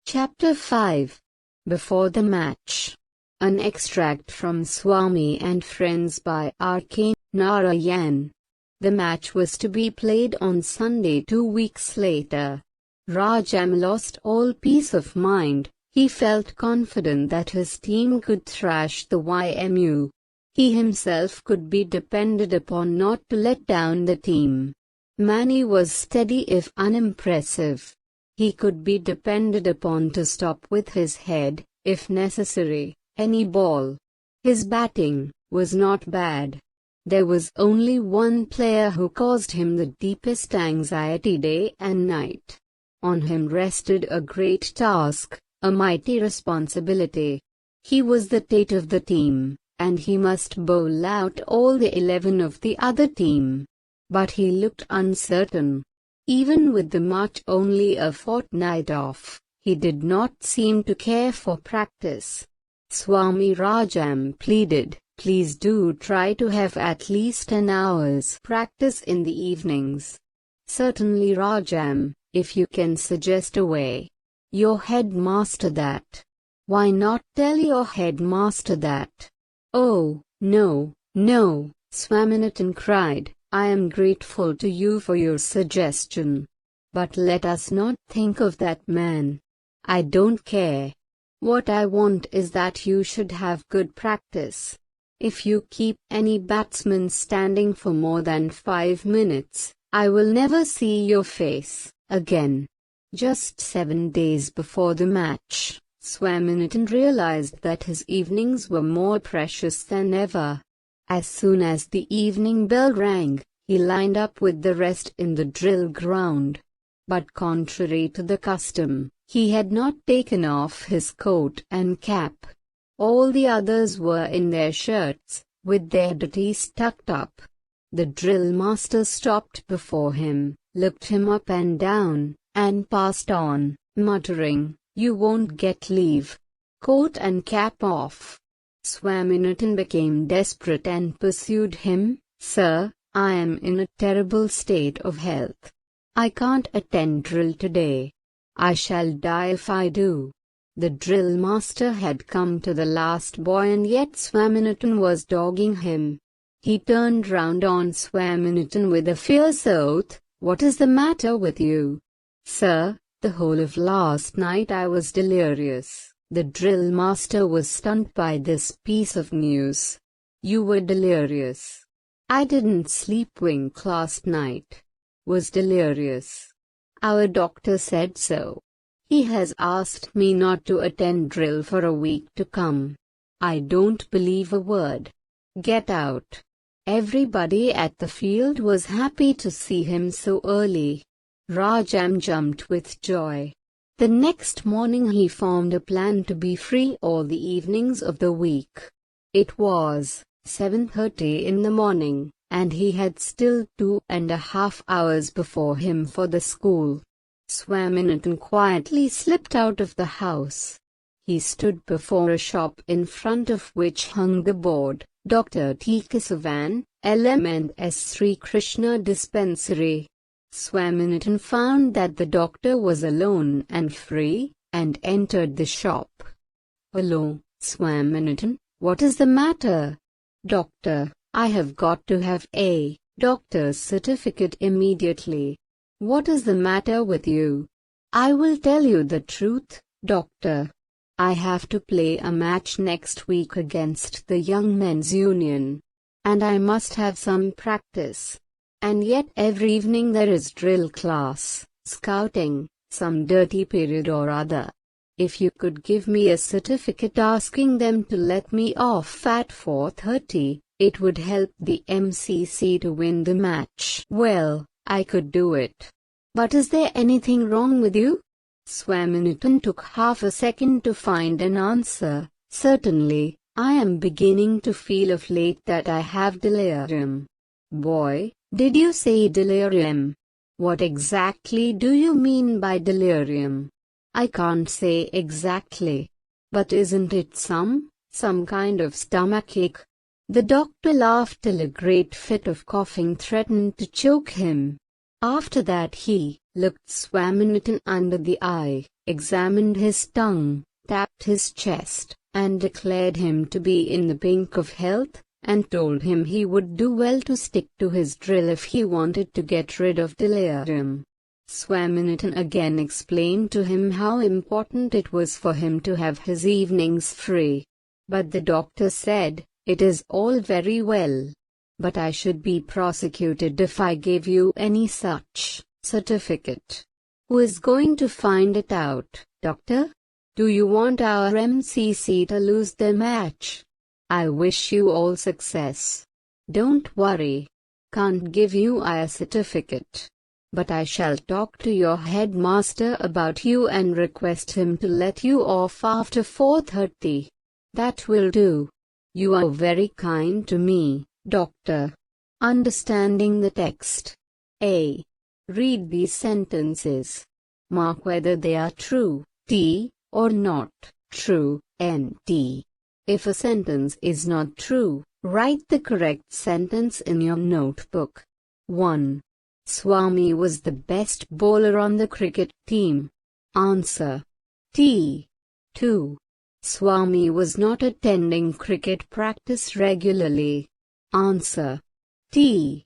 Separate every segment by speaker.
Speaker 1: Chapter 5. Before the Match. An extract from Swami and Friends by R.K. Narayan. The match was to be played on Sunday 2 weeks later. Rajam lost all peace of mind. He felt confident that his team could thrash the YMU. He himself could be depended upon not to let down the team. Mani was steady if unimpressive. He could be depended upon to stop with his head, if necessary, any ball. His batting was not bad. There was only one player who caused him the deepest anxiety day and night. On him rested a great task, a mighty responsibility. He was the tate of the team, and he must bowl out all the 11 of the other team. But he looked uncertain. Even with the match only a fortnight off, he did not seem to care for practice. Swami Rajam pleaded, "Please do try to have at least an hour's practice in the evenings." "Certainly Rajam, if you can suggest a way." "Your headmaster that." "Why not tell your headmaster that?" "Oh, no, no," Swaminathan cried. "I am grateful to you for your suggestion. But let us not think of that man. I don't care. What I want is that you should have good practice. If you keep any batsman standing for more than 5 minutes, I will never see your face again." Just 7 days before the match, Swaminathan realized that his evenings were more precious than ever. As soon as the evening bell rang, he lined up with the rest in the drill ground. But contrary to the custom, he had not taken off his coat and cap. All the others were in their shirts, with their dutties tucked up. The drill master stopped before him, looked him up and down, and passed on, muttering, "You won't get leave. Coat and cap off." Swaminathan became desperate and pursued him. "Sir, I am in a terrible state of health. I can't attend drill today. I shall die if I do." The drill master had come to the last boy and yet Swaminathan was dogging him. He turned round on Swaminathan with a fierce oath. "What is the matter with you?" "Sir, the whole of last night I was delirious." The drill master was stunned by this piece of news. "You were delirious?" "I didn't sleep wink last night." "Was delirious?" "Our doctor said so. He has asked me not to attend drill for a week to come." "I don't believe a word. Get out." Everybody at the field was happy to see him so early. Rajam jumped with joy. The next morning he formed a plan to be free all the evenings of the week. It was 7:30 in the morning, and he had still 2.5 hours before him for the school. Swaminathan quietly slipped out of the house. He stood before a shop in front of which hung the board, Dr. T. Kesavan, LM&S Sri Krishna Dispensary. Swaminathan found that the doctor was alone and free, and entered the shop. "Hello, Swaminathan, what is the matter?" "Doctor, I have got to have a doctor's certificate immediately." "What is the matter with you?" "I will tell you the truth, doctor. I have to play a match next week against the Young Men's Union. And I must have some practice. And yet every evening there is drill class, scouting, some dirty period or other. If you could give me a certificate asking them to let me off at 4:30, it would help the MCC to win the match. Well, I could do it. But is there anything wrong with you?" Swaminathan took half a second to find an answer. "Certainly, I am beginning to feel of late that I have delirium." "Boy, did you say delirium? What exactly do you mean by delirium?" I can't say exactly. But isn't it some kind of stomachache? The doctor laughed till a great fit of coughing threatened to choke him. After that he looked Swaminathan under the eye, examined his tongue, tapped his chest, and declared him to be in the pink of health, and told him he would do well to stick to his drill if he wanted to get rid of delirium. Swaminathan again explained to him how important it was for him to have his evenings free. But the doctor said, "It is all very well, but I should be prosecuted if I gave you any such certificate." "Who is going to find it out, doctor? Do you want our MCC to lose the match? I wish you all success. Don't worry. Can't give you a certificate. But I shall talk to your headmaster about you and request him to let you off after 4:30. That will do. You are very kind to me, doctor." Understanding the text. A. Read these sentences. Mark whether they are true, T, or not true, NT. If a sentence is not true, write the correct sentence in your notebook. 1. Swami was the best bowler on the cricket team. Answer. T. 2. Swami was not attending cricket practice regularly. Answer. T.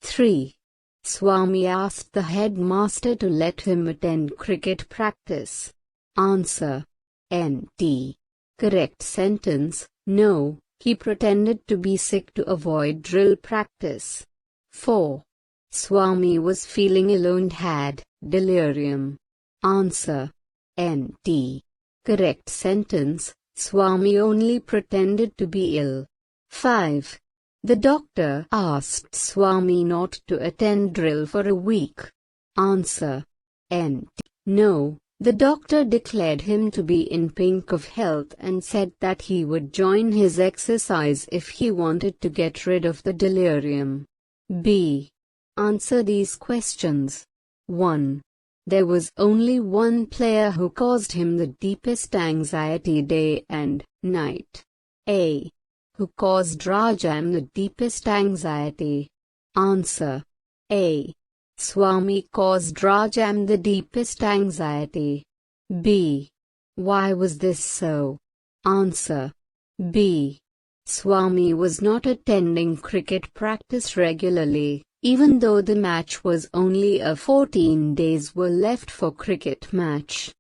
Speaker 1: 3. Swami asked the headmaster to let him attend cricket practice. Answer. NT. Correct sentence. No, he pretended to be sick to avoid drill practice. 4. Swami was feeling ill and had delirium. Answer. NT. Correct sentence. Swami only pretended to be ill. 5. The doctor asked Swami not to attend drill for a week. Answer. NT. No, the doctor declared him to be in pink of health and said that he would join his exercise if he wanted to get rid of the delirium. B. Answer these questions. 1. There was only one player who caused him the deepest anxiety day and night. A. Who caused Rajam the deepest anxiety? Answer. A. Swami caused Rajam the deepest anxiety. B. Why was this so? Answer. B. Swami was not attending cricket practice regularly, even though the match was only 14 days were left for cricket match.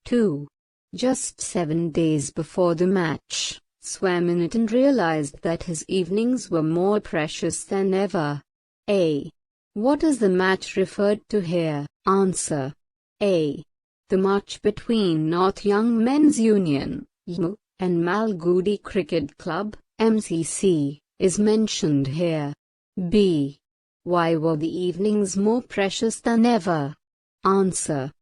Speaker 1: 2. Just 7 days before the match, Swaminathan realized that his evenings were more precious than ever. A. What is the match referred to here? Answer. A. The match between North Young Men's Union and Malgudi Cricket Club, MCC, is mentioned here. B. Why were the evenings more precious than ever? Answer.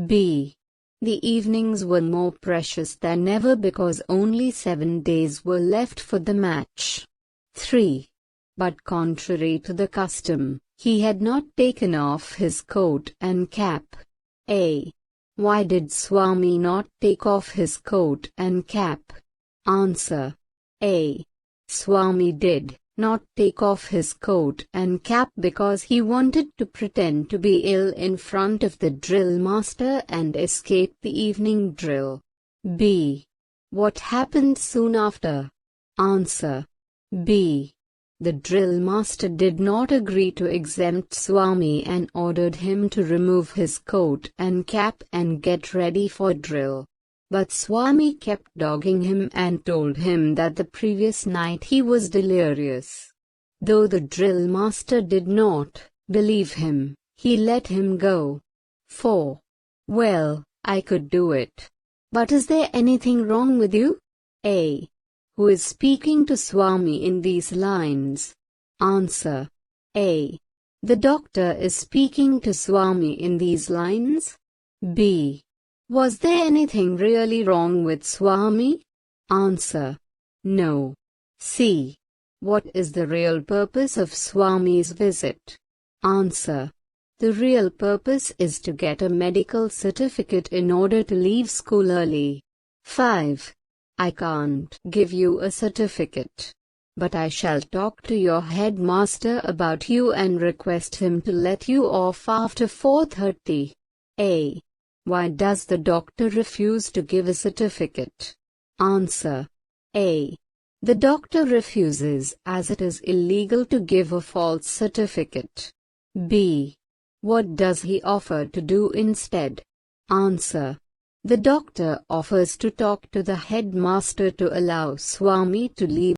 Speaker 1: B. The evenings were more precious than ever because only 7 days were left for the match. 3. But contrary to the custom, he had not taken off his coat and cap. A. Why did Swami not take off his coat and cap? Answer. A. Swami did not take off his coat and cap because he wanted to pretend to be ill in front of the drill master and escape the evening drill. B. What happened soon after? Answer. B. The drill master did not agree to exempt Swami and ordered him to remove his coat and cap and get ready for drill. But Swami kept dogging him and told him that the previous night he was delirious. Though the drill master did not believe him, he let him go. 4. Well, I could do it. But is there anything wrong with you? A. Who is speaking to Swami in these lines? Answer. A. The doctor is speaking to Swami in these lines. B. Was there anything really wrong with Swami? Answer. No. C. What is the real purpose of Swami's visit? Answer. The real purpose is to get a medical certificate in order to leave school early. 5. I can't give you a certificate, but I shall talk to your headmaster about you and request him to let you off after 4:30. A. Why does the doctor refuse to give a certificate? Answer. A. The doctor refuses as it is illegal to give a false certificate. B. What does he offer to do instead? Answer. The doctor offers to talk to the headmaster to allow Swami to leave.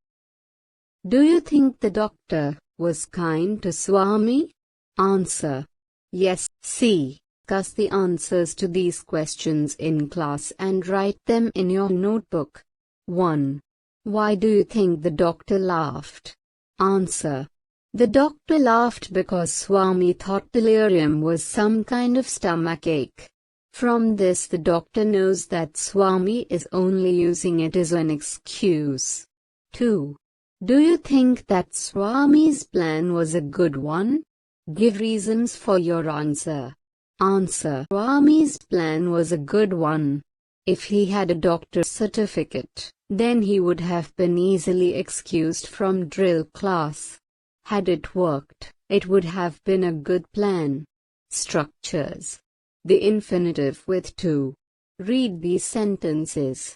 Speaker 1: Do you think the doctor was kind to Swami? Answer. Yes. C. Discuss the answers to these questions in class and write them in your notebook. 1. Why do you think the doctor laughed? Answer. The doctor laughed because Swami thought delirium was some kind of stomachache. From this the doctor knows that Swami is only using it as an excuse. 2. Do you think that Swami's plan was a good one? Give reasons for your answer. Answer. Swami's plan was a good one. If he had a doctor's certificate, then he would have been easily excused from drill class. Had it worked, it would have been a good plan. Structures. The infinitive with to. Read these sentences.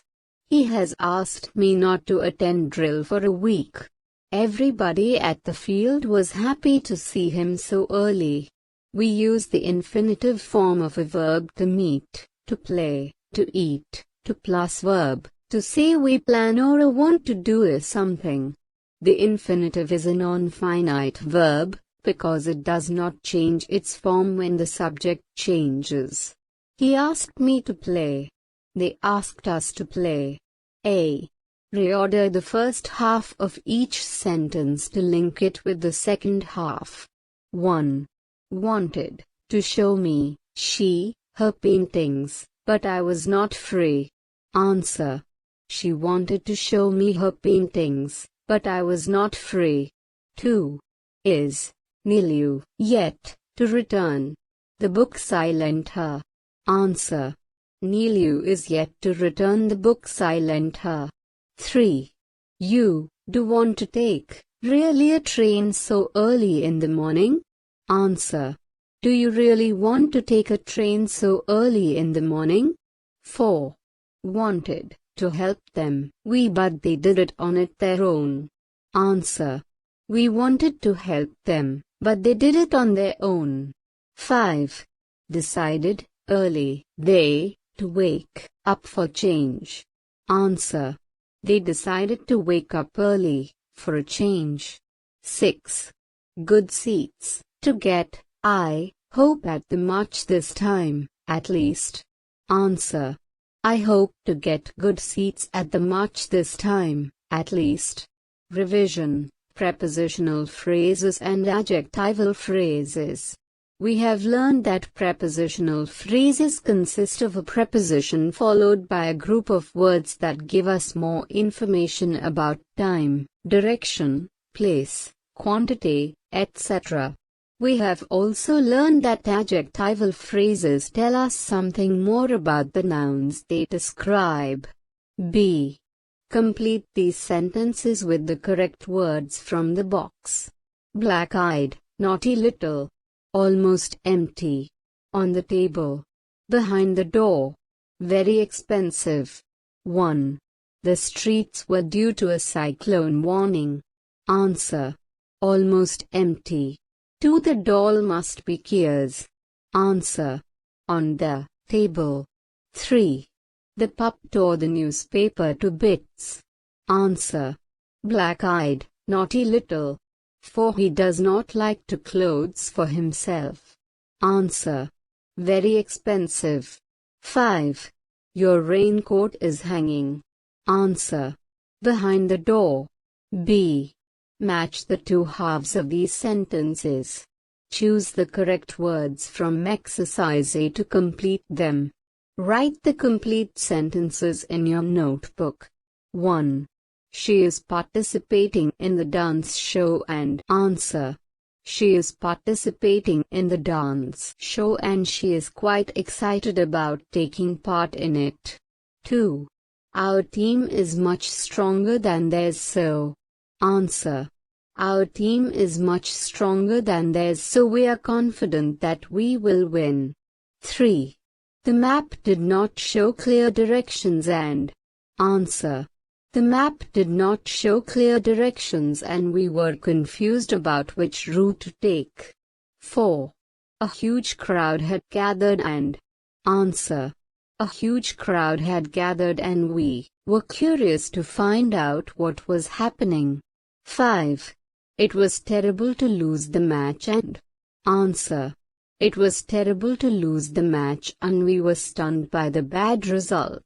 Speaker 1: He has asked me not to attend drill for a week. Everybody at the field was happy to see him so early. We use the infinitive form of a verb to meet, to play, to eat, to plus verb, to say we plan or want to do something. The infinitive is a non-finite verb, because it does not change its form when the subject changes. He asked me to play. They asked us to play. A. Reorder the first half of each sentence to link it with the second half. 1. Wanted to show me, her paintings, but I was not free. Answer. She wanted to show me her paintings, but I was not free. 2. Is Nilu yet to return the book I lent her? Answer. Nilu is yet to return the books I lent her. 3. You do want to take really a train so early in the morning? Answer. Do you really want to take a train so early in the morning? 4. Wanted to help them, but they did it on their own. Answer. We wanted to help them, but they did it on their own. 5. Decided, early, to wake up for change. Answer. They decided to wake up early, for a change. 6. Good seats to get, I hope at the march this time, at least. Answer. I hope to get good seats at the march this time, at least. Revision, prepositional phrases and adjectival phrases. We have learned that prepositional phrases consist of a preposition followed by a group of words that give us more information about time, direction, place, quantity, etc. We have also learned that adjectival phrases tell us something more about the nouns they describe. B. Complete these sentences with the correct words from the box. Black-eyed, naughty little. Almost empty. On the table. Behind the door. Very expensive. 1. The streets were due to a cyclone warning. Answer. Almost empty. 2. The doll must be Kia's. Answer. On the table. 3. The pup tore the newspaper to bits. Answer. Black-eyed, naughty little. 4. He does not like to clothes for himself. Answer. Very expensive. 5. Your raincoat is hanging. Answer. Behind the door. B. Match the two halves of these sentences. Choose the correct words from exercise A to complete them. Write the complete sentences in your notebook. 1. She is participating in the dance show and answer. She is participating in the dance show and she is quite excited about taking part in it. 2. Our team is much stronger than theirs, so. Answer. Our team is much stronger than theirs, so we are confident that we will win. 3. The map did not show clear directions and. Answer. The map did not show clear directions and we were confused about which route to take. 4. A huge crowd had gathered and. Answer. A huge crowd had gathered and we were curious to find out what was happening. 5. It was terrible to lose the match and. Answer. It was terrible to lose the match and we were stunned by the bad result.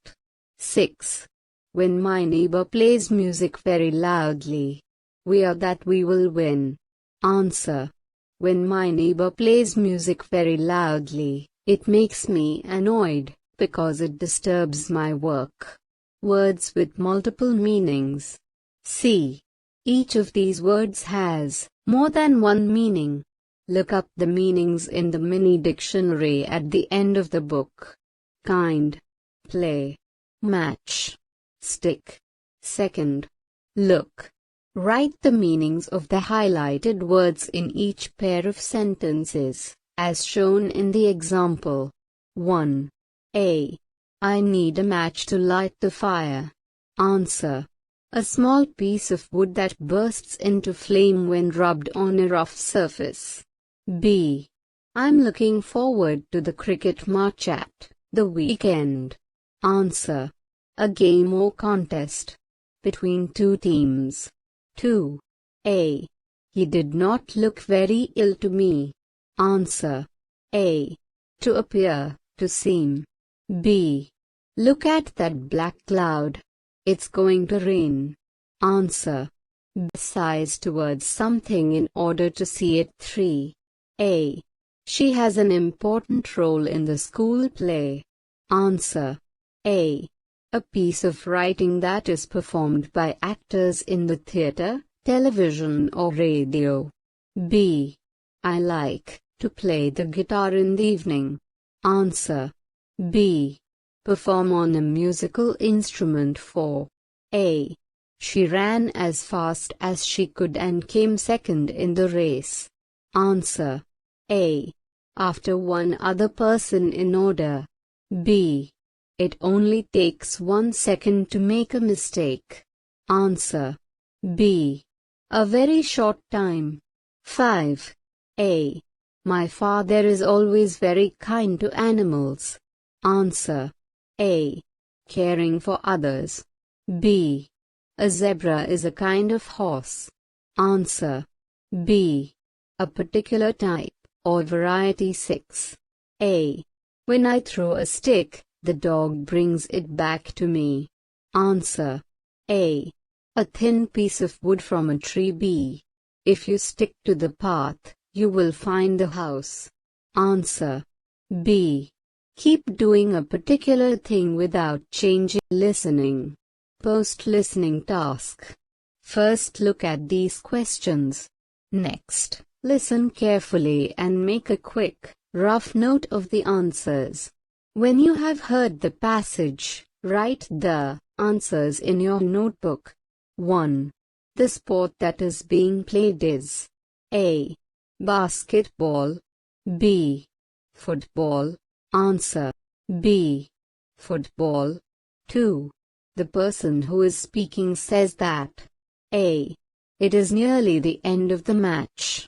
Speaker 1: 6. When my neighbor plays music very loudly, we are that we will win. Answer. When my neighbor plays music very loudly, it makes me annoyed, because it disturbs my work. Words with multiple meanings. C. Each of these words has more than one meaning. Look up the meanings in the mini dictionary at the end of the book. Kind. Play. Match. Stick. Second. Look. Write the meanings of the highlighted words in each pair of sentences, as shown in the example. 1. A. I need a match to light the fire. Answer. A small piece of wood that bursts into flame when rubbed on a rough surface. B. I'm looking forward to the cricket match at the weekend. Answer. A game or contest between two teams. 2. A. He did not look very ill to me. Answer. A. To appear, to seem. B. Look at that black cloud. It's going to rain. Answer. B. Sighs towards something in order to see it. 3. A. She has an important role in the school play. Answer. A. A piece of writing that is performed by actors in the theater, television or radio. B. I like to play the guitar in the evening. Answer. B. Perform on a musical instrument. 4. A. She ran as fast as she could and came second in the race. Answer. A. After one other person in order. B. It only takes 1 second to make a mistake. Answer. B. A very short time. 5. A. My father is always very kind to animals. Answer. A. Caring for others. B. A zebra is a kind of horse. Answer. B. A particular type or variety. 6. A. When I throw a stick, the dog brings it back to me. Answer. A. A thin piece of wood from a tree. B. If you stick to the path, you will find the house. Answer. B. Keep doing a particular thing without changing. Listening. Post-listening task. First, look at these questions. Next, listen carefully and make a quick, rough note of the answers. When you have heard the passage, write the answers in your notebook. 1. The sport that is being played is A. Basketball. B. Football. Answer. B. Football. 2. The person who is speaking says that A. It is nearly the end of the match.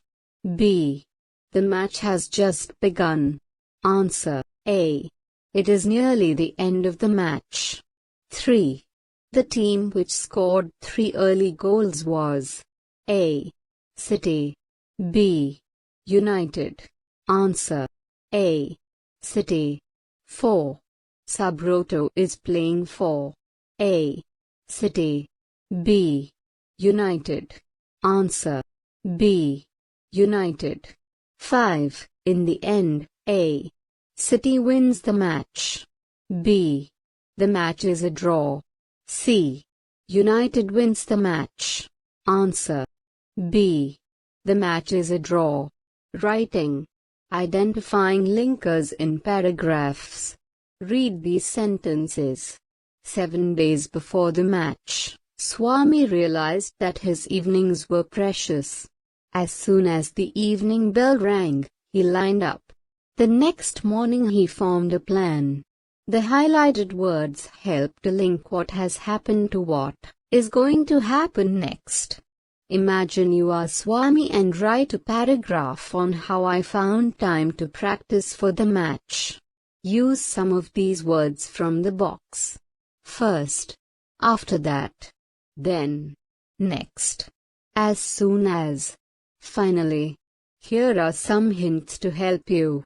Speaker 1: B. The match has just begun. Answer. A. It is nearly the end of the match. 3. The team which scored 3 early goals was A. City. B. United. Answer. A. City. 4. Sabroto is playing for A. City. B. United. Answer. B. United. 5. In the end, A. City wins the match. B. The match is a draw. C. United wins the match. Answer. B. The match is a draw. Writing. Identifying linkers in paragraphs. Read these sentences. 7 days before the match, Swami realized that his evenings were precious. As soon as the evening bell rang, he lined up. The next morning he formed a plan. The highlighted words help to link what has happened to what is going to happen next. Imagine you are Swami and write a paragraph on how I found time to practice for the match. Use some of these words from the box. First. After that. Then. Next. As soon as. Finally. Here are some hints to help you.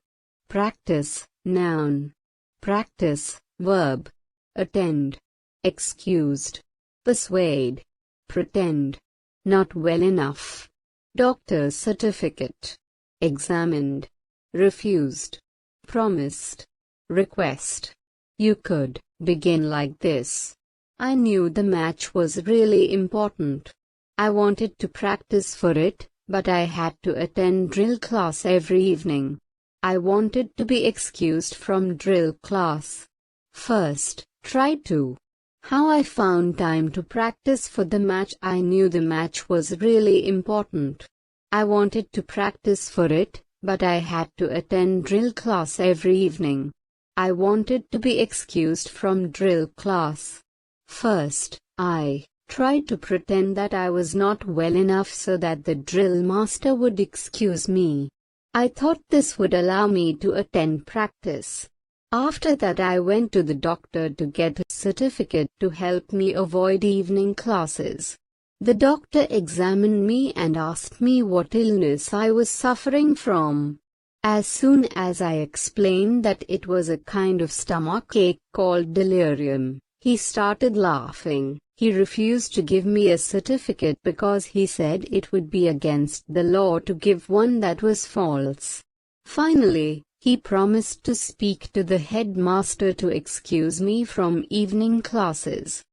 Speaker 1: Practice, noun. Practice, verb. Attend. Excused. Persuade. Pretend. Not well enough. Doctor's certificate. Examined. Refused. Promised. Request. You could begin like this. I knew the match was really important. I wanted to practice for it, but I had to attend drill class every evening. I wanted to be excused from drill class. First, try to. How I found time to practice for the match. I knew the match was really important. I wanted to practice for it, but I had to attend drill class every evening. I wanted to be excused from drill class. First, I tried to pretend that I was not well enough so that the drill master would excuse me. I thought this would allow me to attend practice. After that I went to the doctor to get a certificate to help me avoid evening classes. The doctor examined me and asked me what illness I was suffering from. As soon as I explained that it was a kind of stomachache called delirium, he started laughing. He refused to give me a certificate because he said it would be against the law to give one that was false. Finally, he promised to speak to the headmaster to excuse me from evening classes.